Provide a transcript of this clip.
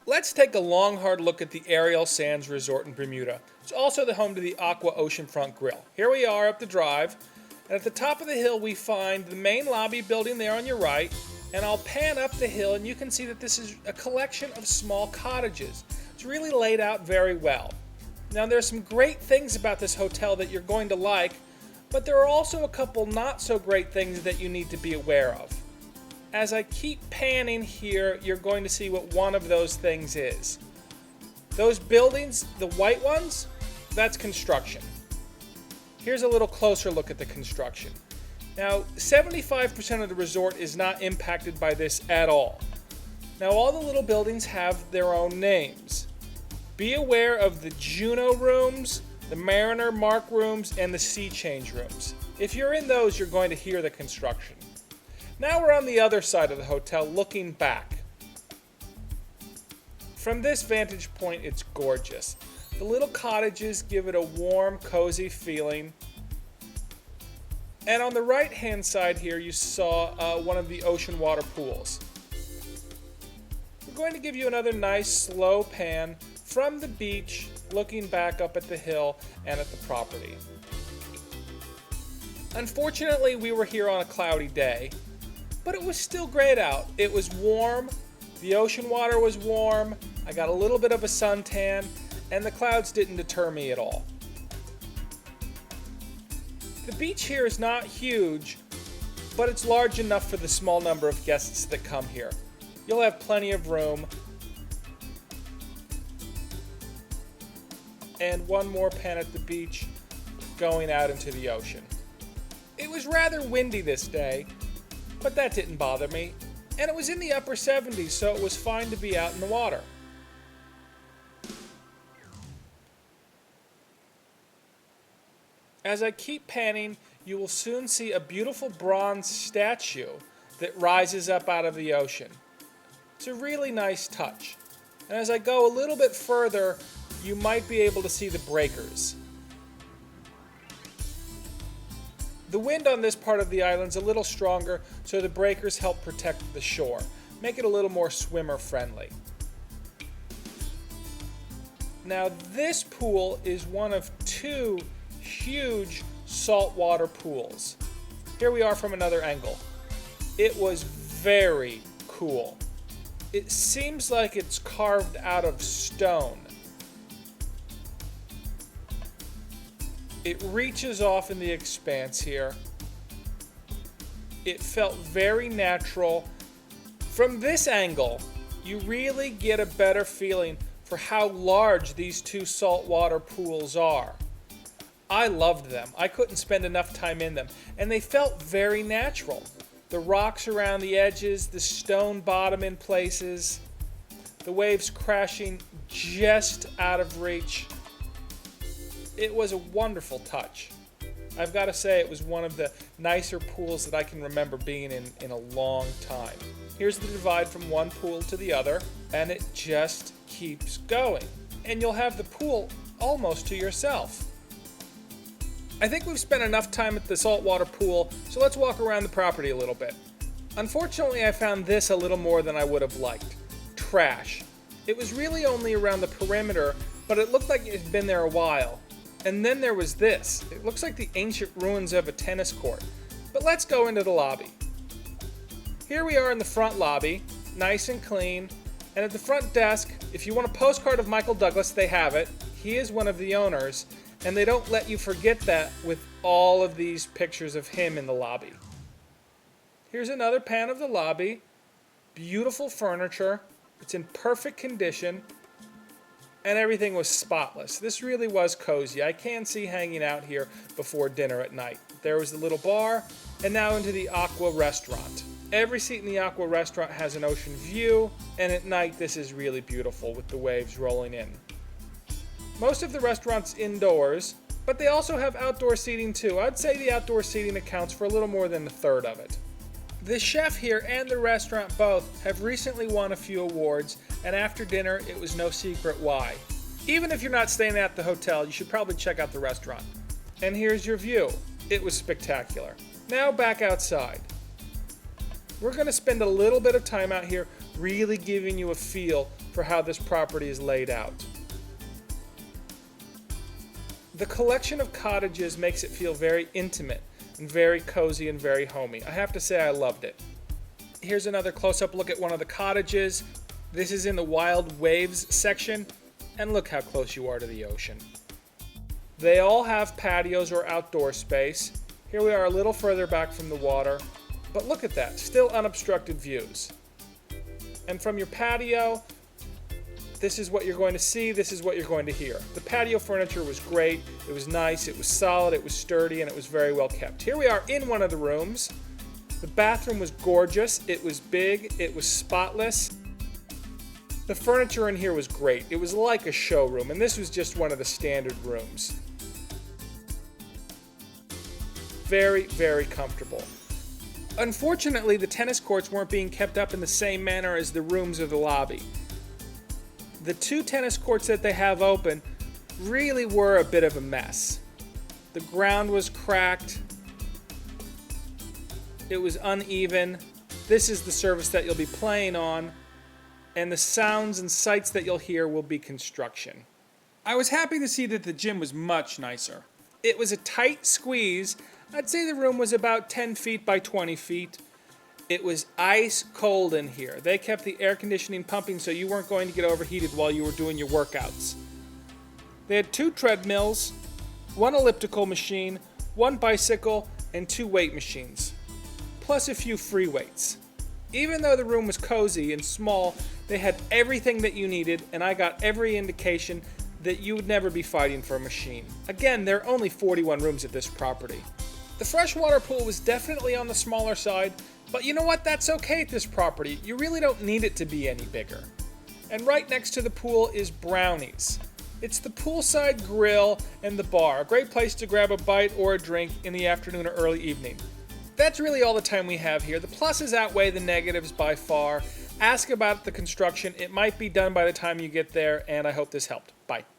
Let's take a long, hard look at the Ariel Sands Resort in Bermuda. It's also the home to the Aqua Oceanfront Grill. Here we are up the drive, and at the top of the hill we find the main lobby building there on your right, and I'll pan up the hill and you can see that this is a collection of small cottages. It's really laid out very well. Now there's some great things about this hotel that you're going to like, but there are also a couple not so great things that you need to be aware of. As I keep panning here, you're going to see what one of those things is. Those buildings, the white ones, that's construction. Here's a little closer look at the construction. Now, 75% of the resort is not impacted by this at all. Now, all the little buildings have their own names. Be aware of the Juno rooms, the Mariner Mark rooms, and the Sea Change rooms. If you're in those, you're going to hear the construction. Now we're on the other side of the hotel looking back. From this vantage point, it's gorgeous. The little cottages give it a warm, cozy feeling. And on the right-hand side here, you saw one of the ocean water pools. We're going to give you another nice, slow pan from the beach, looking back up at the hill and at the property. Unfortunately, we were here on a cloudy day, but it was still great out. It was warm, the ocean water was warm, I got a little bit of a suntan, and the clouds didn't deter me at all. The beach here is not huge, but it's large enough for the small number of guests that come here. You'll have plenty of room. And one more pan at the beach, going out into the ocean. It was rather windy this day, but that didn't bother me, and it was in the upper 70s, so it was fine to be out in the water. As I keep panning, you will soon see a beautiful bronze statue that rises up out of the ocean. It's a really nice touch. And as I go a little bit further, you might be able to see the breakers. The wind on this part of the island's a little stronger, so the breakers help protect the shore, make it a little more swimmer friendly. Now this pool is one of two huge saltwater pools. Here we are from another angle. It was very cool. It seems like it's carved out of stone. It reaches off in the expanse here. It felt very natural. From this angle, you really get a better feeling for how large these two saltwater pools are. I loved them. I couldn't spend enough time in them, and they felt very natural. The rocks around the edges, the stone bottom in places, the waves crashing just out of reach. It was a wonderful touch. I've got to say it was one of the nicer pools that I can remember being in a long time. Here's the divide from one pool to the other, and it just keeps going. And you'll have the pool almost to yourself. I think we've spent enough time at the saltwater pool, so let's walk around the property a little bit. Unfortunately, I found this a little more than I would have liked. Trash. It was really only around the perimeter, but it looked like it had been there a while. And then there was this. It looks like the ancient ruins of a tennis court. But let's go into the lobby. Here we are in the front lobby, nice and clean. And at the front desk, if you want a postcard of Michael Douglas, they have it. He is one of the owners. And they don't let you forget that with all of these pictures of him in the lobby. Here's another pan of the lobby. Beautiful furniture. It's in perfect condition. And everything was spotless. This really was cozy. I can see hanging out here before dinner at night. There was the little bar, and now into the Aqua restaurant. Every seat in the Aqua restaurant has an ocean view, and at night this is really beautiful with the waves rolling in. Most of the restaurant's indoors, but they also have outdoor seating too. I'd say the outdoor seating accounts for a little more than a third of it. The chef here and the restaurant both have recently won a few awards, and after dinner it was no secret why. Even if you're not staying at the hotel, you should probably check out the restaurant. And here's your view. It was spectacular. Now back outside. We're going to spend a little bit of time out here really giving you a feel for how this property is laid out. The collection of cottages makes it feel very intimate and very cozy and very homey. I have to say I loved it. Here's another close-up look at one of the cottages. This is in the Wild Waves section, and look how close you are to the ocean. They all have patios or outdoor space. Here we are a little further back from the water, but look at that, still unobstructed views. And from your patio, this is what you're going to see, this is what you're going to hear. The patio furniture was great, it was nice, it was solid, it was sturdy, and it was very well kept. Here we are in one of the rooms. The bathroom was gorgeous, it was big, it was spotless. The furniture in here was great. It was like a showroom, and this was just one of the standard rooms. Very, very comfortable. Unfortunately, the tennis courts weren't being kept up in the same manner as the rooms or the lobby. The 2 tennis courts that they have open really were a bit of a mess. The ground was cracked. It was uneven. This is the surface that you'll be playing on, and the sounds and sights that you'll hear will be construction. I was happy to see that the gym was much nicer. It was a tight squeeze. I'd say the room was about 10 feet by 20 feet. It was ice cold in here. They kept the air conditioning pumping so you weren't going to get overheated while you were doing your workouts. They had 2 treadmills, 1 elliptical machine, 1 bicycle, and 2 weight machines, plus a few free weights. Even though the room was cozy and small, they had everything that you needed, and I got every indication that you would never be fighting for a machine. Again, there are only 41 rooms at this property. The freshwater pool was definitely on the smaller side, but you know what? That's okay at this property. You really don't need it to be any bigger. And right next to the pool is Brownie's. It's the poolside grill and the bar, a great place to grab a bite or a drink in the afternoon or early evening. That's really all the time we have here. The pluses outweigh the negatives by far. Ask about the construction. It might be done by the time you get there, and I hope this helped. Bye.